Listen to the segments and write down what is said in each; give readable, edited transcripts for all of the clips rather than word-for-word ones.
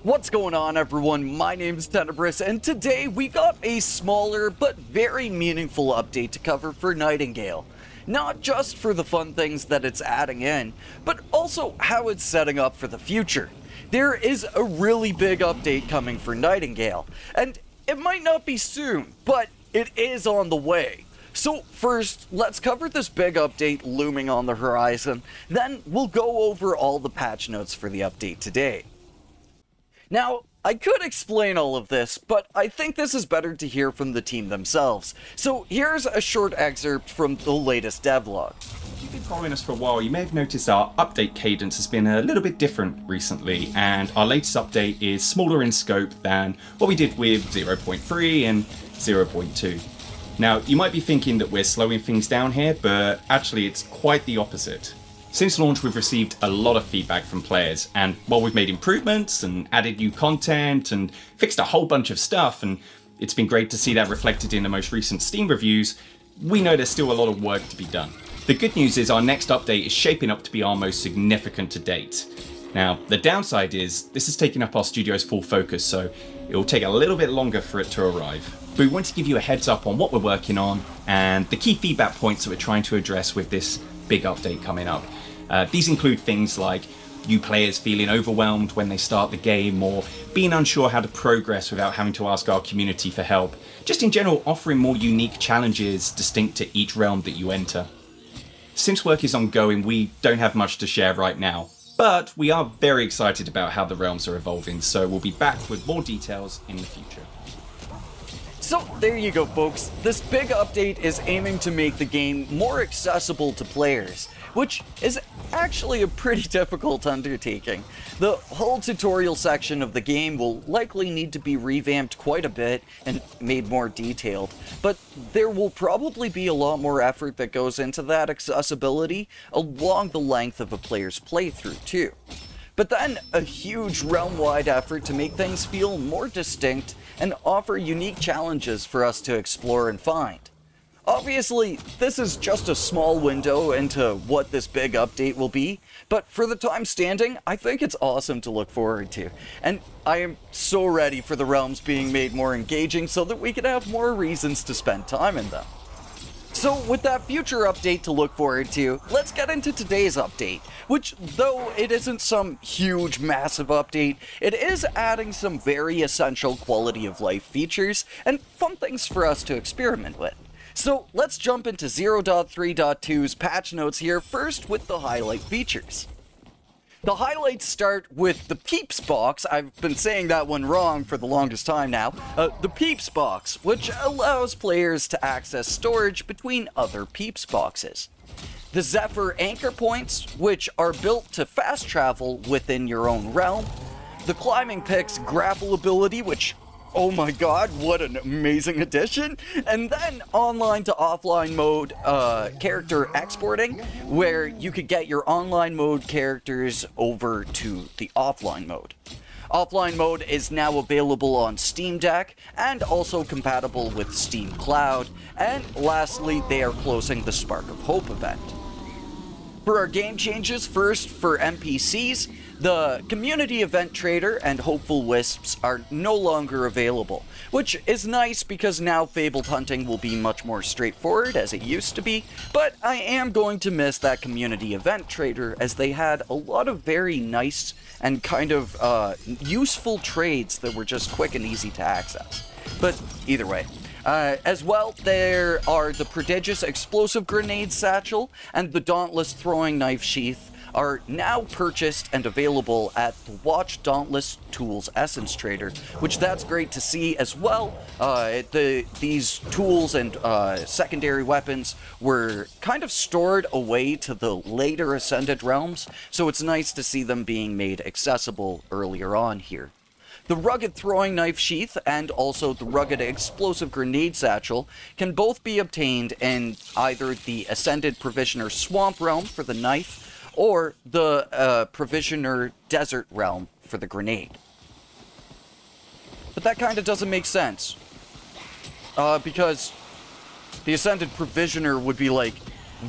What's going on, everyone? My name is Tenebris, and today we got a smaller but very meaningful update to cover for Nightingale. Not just for the fun things that it's adding in, but also how it's setting up for the future. There is a really big update coming for Nightingale, and it might not be soon, but it is on the way. So first, let's cover this big update looming on the horizon, then we'll go over all the patch notes for the update today. Now, I could explain all of this, but I think this is better to hear from the team themselves. So here's a short excerpt from the latest devlog. If you've been following us for a while, you may have noticed our update cadence has been a little bit different recently, and our latest update is smaller in scope than what we did with 0.3 and 0.2. Now, you might be thinking that we're slowing things down here, but actually it's quite the opposite. Since launch, we've received a lot of feedback from players, and while we've made improvements and added new content and fixed a whole bunch of stuff, and it's been great to see that reflected in the most recent Steam reviews, we know there's still a lot of work to be done. The good news is our next update is shaping up to be our most significant to date. Now, the downside is this is taking up our studio's full focus, so it will take a little bit longer for it to arrive. But we want to give you a heads up on what we're working on and the key feedback points that we're trying to address with this big update coming up. These include things like new players feeling overwhelmed when they start the game, or being unsure how to progress without having to ask our community for help. Just in general, offering more unique challenges distinct to each realm that you enter. Since work is ongoing, we don't have much to share right now, but we are very excited about how the realms are evolving, so we'll be back with more details in the future. So there you go, folks. This big update is aiming to make the game more accessible to players, which is actually a pretty difficult undertaking. The whole tutorial section of the game will likely need to be revamped quite a bit and made more detailed, but there will probably be a lot more effort that goes into that accessibility along the length of a player's playthrough too. But then a huge realm-wide effort to make things feel more distinct and offer unique challenges for us to explore and find. Obviously, this is just a small window into what this big update will be, but for the time standing, I think it's awesome to look forward to. And I am so ready for the realms being made more engaging so that we can have more reasons to spend time in them. So with that future update to look forward to, let's get into today's update, which, though it isn't some huge, massive update, it is adding some very essential quality of life features and fun things for us to experiment with. So let's jump into 0.3.2's patch notes here, first with the highlight features. The highlights start with the Peeps box. I've been saying that one wrong for the longest time now. The Peeps box, which allows players to access storage between other Peeps boxes. The Zephyr anchor points, which are built to fast travel within your own realm. The Climbing Picks grapple ability, which, oh my god, what an amazing addition! And then online to offline mode character exporting, where you could get your online mode characters over to the offline mode. Offline mode is now available on Steam Deck and also compatible with Steam Cloud. And lastly, they are closing the Spark of Hope event. For our game changes, first for NPCs, the Community Event Trader and Hopeful Wisps are no longer available, which is nice because now Fabled Hunting will be much more straightforward as it used to be, but I am going to miss that Community Event Trader as they had a lot of very nice and kind of useful trades that were just quick and easy to access. But either way. As well, there are the Prodigious Explosive Grenade Satchel and the Dauntless Throwing Knife Sheath are now purchased and available at the Watch Dauntless Tools Essence Trader, which that's great to see as well. These tools and secondary weapons were kind of stored away to the later Ascended realms, so it's nice to see them being made accessible earlier on here. The Rugged Throwing Knife Sheath and also the Rugged Explosive Grenade Satchel can both be obtained in either the Ascended Provisioner Swamp Realm for the knife, or the Provisioner Desert Realm for the grenade. But that kind of doesn't make sense, because the Ascended Provisioner would be like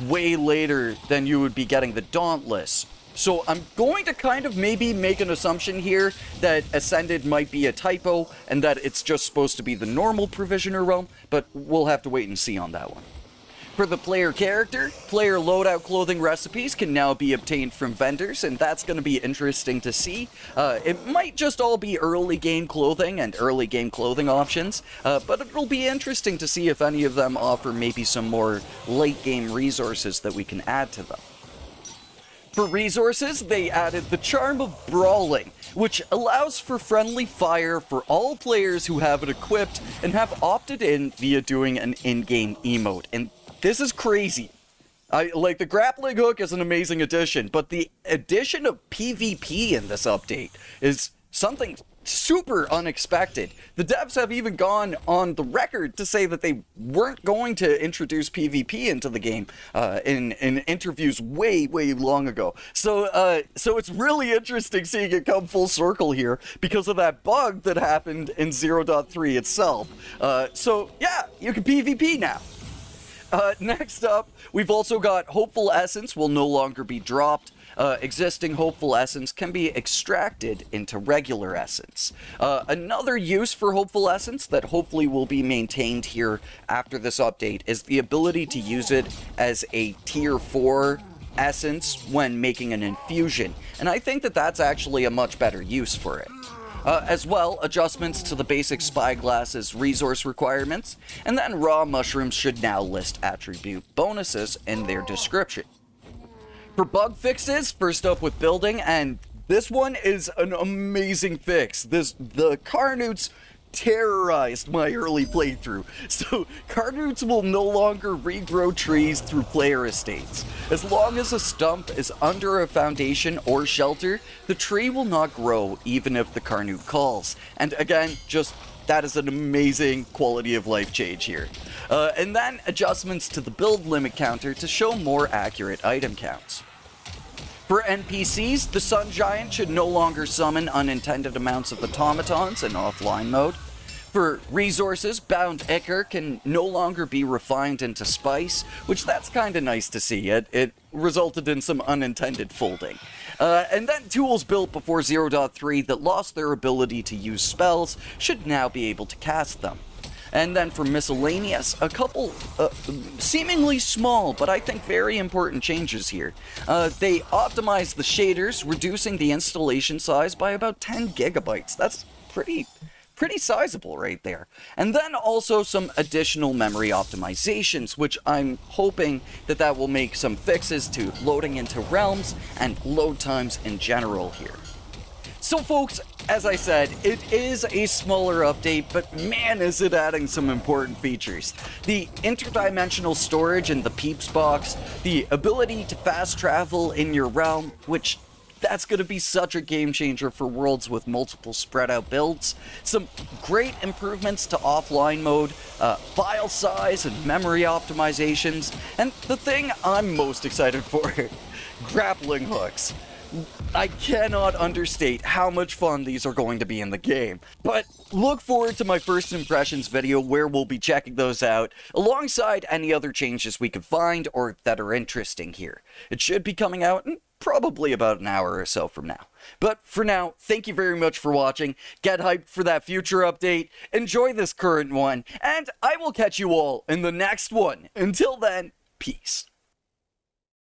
way later than you would be getting the Dauntless. So I'm going to kind of maybe make an assumption here that Ascended might be a typo and that it's just supposed to be the normal Provisioner realm, but we'll have to wait and see on that one. For the player character, player loadout clothing recipes can now be obtained from vendors, and that's going to be interesting to see. It might just all be early game clothing and early game clothing options, but it'll be interesting to see if any of them offer maybe some more late game resources that we can add to them. For resources, they added the Charm of Brawling, which allows for friendly fire for all players who have it equipped and have opted in via doing an in-game emote. And this is crazy. Like, the grappling hook is an amazing addition, but the addition of PvP in this update is something super unexpected. The devs have even gone on the record to say that they weren't going to introduce PvP into the game in interviews way long ago. So it's really interesting seeing it come full circle here because of that bug that happened in 0.3 itself. So yeah, you can PvP now. Next up, we've also got Hopeful Essence will no longer be dropped. Existing Hopeful Essence can be extracted into regular Essence. Another use for Hopeful Essence that hopefully will be maintained here after this update is the ability to use it as a tier 4 Essence when making an infusion, and I think that that's actually a much better use for it. As well, adjustments to the basic Spyglass's resource requirements, and then raw mushrooms should now list attribute bonuses in their description. For bug fixes, first up with building, and this one is an amazing fix. The Carnoots terrorized my early playthrough. So Carnoots will no longer regrow trees through player estates. As long as a stump is under a foundation or shelter, the tree will not grow even if the Carnoot calls. And again, that is an amazing quality of life change here. And then adjustments to the build limit counter to show more accurate item counts. For NPCs, the Sun Giant should no longer summon unintended amounts of automatons in offline mode. For resources, Bound Ichor can no longer be refined into spice, which that's kind of nice to see. It resulted in some unintended folding. And then tools built before 0.3 that lost their ability to use spells should now be able to cast them. And then for miscellaneous, a couple seemingly small, but I think very important changes here. They optimized the shaders, reducing the installation size by about 10 gigabytes. That's pretty sizable right there. And then also some additional memory optimizations, which I'm hoping that will make some fixes to loading into realms and load times in general here. So folks, as I said, it is a smaller update, but man is it adding some important features. The interdimensional storage in the Peeps box, the ability to fast travel in your realm, which that's going to be such a game changer for worlds with multiple spread out builds. Some great improvements to offline mode, file size and memory optimizations, and the thing I'm most excited for, grappling hooks. I cannot understate how much fun these are going to be in the game, but look forward to my first impressions video where we'll be checking those out, alongside any other changes we can find or that are interesting here. It should be coming out in probably about an hour or so from now. But for now, thank you very much for watching, get hyped for that future update, enjoy this current one, and I will catch you all in the next one. Until then, peace.